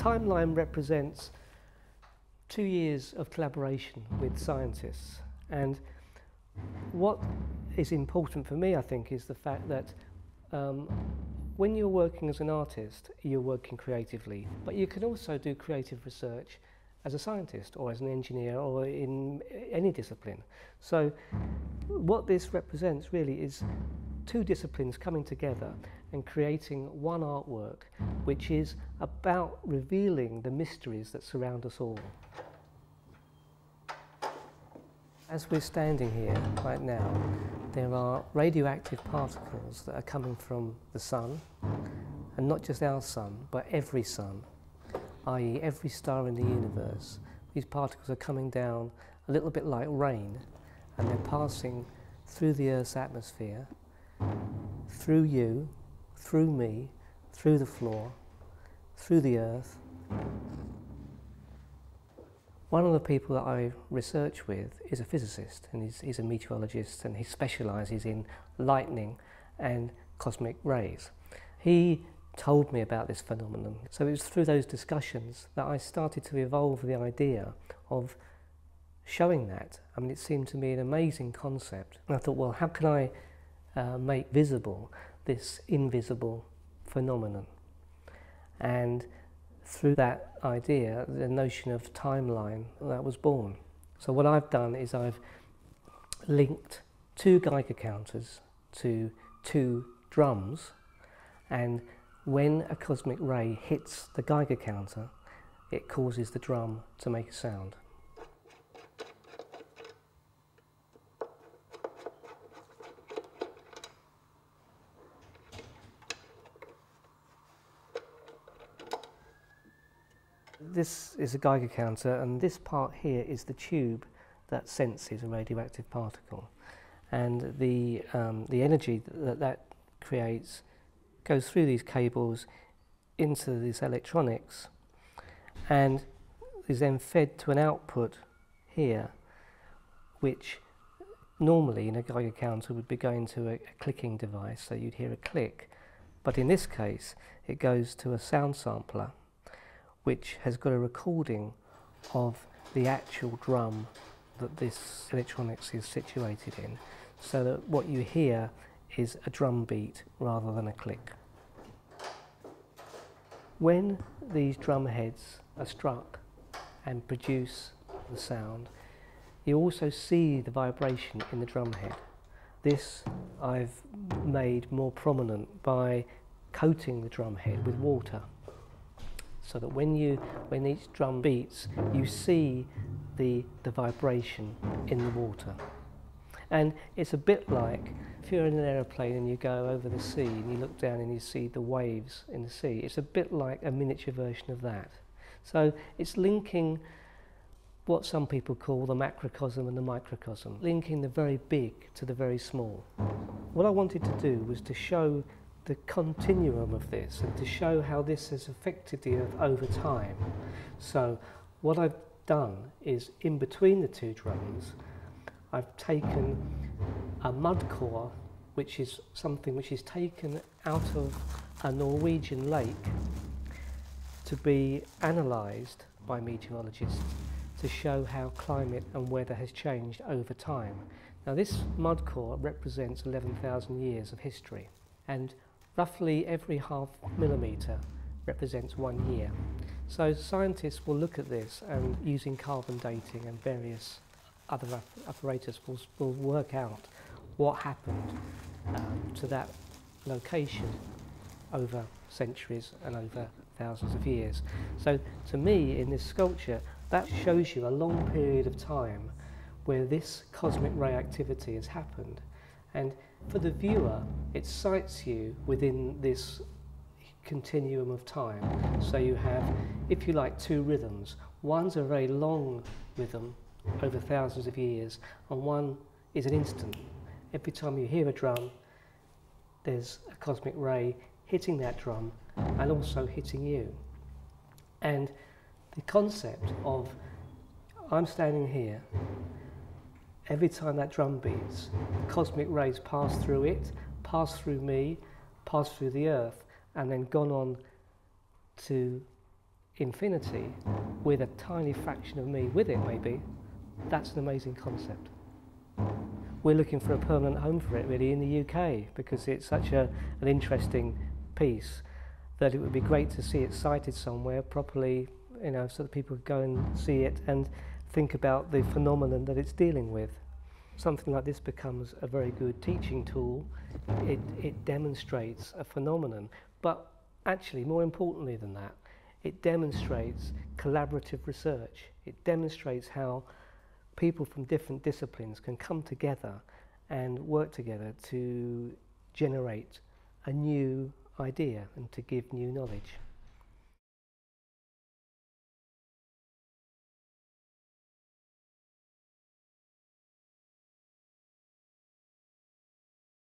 timeline represents 2 years of collaboration with scientists, and what is important for me, I think, is the fact that when you're working as an artist, you're working creatively, but you can also do creative research as a scientist or as an engineer or in any discipline. So what this represents really is two disciplines coming together and creating one artwork which is about revealing the mysteries that surround us all. As we're standing here right now, there are radioactive particles that are coming from the sun, and not just our sun, but every sun, i.e. every star in the universe. These particles are coming down a little bit like rain, and they're passing through the Earth's atmosphere, through you, through me, through the floor, through the Earth. One of the people that I research with is a physicist, and he's a meteorologist, and he specialises in lightning and cosmic rays. He told me about this phenomenon. So it was through those discussions that I started to evolve the idea of showing that. I mean, it seemed to me an amazing concept. And I thought, well, how can I make visible this invisible phenomenon? And through that idea, the notion of timeline, that was born. So what I've done is I've linked two Geiger counters to two drums, and when a cosmic ray hits the Geiger counter, it causes the drum to make a sound. This is a Geiger counter, and this part here is the tube that senses a radioactive particle. And the energy that creates goes through these cables into these electronics and is then fed to an output here, which normally in a Geiger counter would be going to a clicking device, so you'd hear a click. But in this case, it goes to a sound sampler, which has got a recording of the actual drum that this electronics is situated in, so that what you hear is a drum beat rather than a click. When these drum heads are struck and produce the sound, you also see the vibration in the drum head. This I've made more prominent by coating the drum head with water, so that when each drum beats, you see the vibration in the water. And it's a bit like if you're in an aeroplane and you go over the sea and you look down and you see the waves in the sea. It's a bit like a miniature version of that. So it's linking what some people call the macrocosm and the microcosm, linking the very big to the very small. What I wanted to do was to show the continuum of this and to show how this has affected the Earth over time. So what I've done is, in between the two drums, I've taken a mud core, which is something which is taken out of a Norwegian lake to be analysed by meteorologists to show how climate and weather has changed over time. Now this mud core represents 11,000 years of history, and roughly every half millimetre represents 1 year. So scientists will look at this and, using carbon dating and various other apparatus, will work out what happened to that location over centuries and over thousands of years. So to me, in this sculpture, that shows you a long period of time where this cosmic ray activity has happened. And for the viewer, it sights you within this continuum of time. So you have, if you like, two rhythms. One's a very long rhythm over thousands of years, and one is an instant. Every time you hear a drum, there's a cosmic ray hitting that drum and also hitting you. And the concept of, I'm standing here, every time that drum beats, cosmic rays pass through it, pass through me, pass through the Earth, and then gone on to infinity with a tiny fraction of me with it maybe, that's an amazing concept. We're looking for a permanent home for it really in the UK because it's such an interesting piece that it would be great to see it sited somewhere properly, you know, so that people could go and see it and think about the phenomenon that it's dealing with. Something like this becomes a very good teaching tool. It demonstrates a phenomenon, but actually more importantly than that, it demonstrates collaborative research. It demonstrates how people from different disciplines can come together and work together to generate a new idea and to give new knowledge.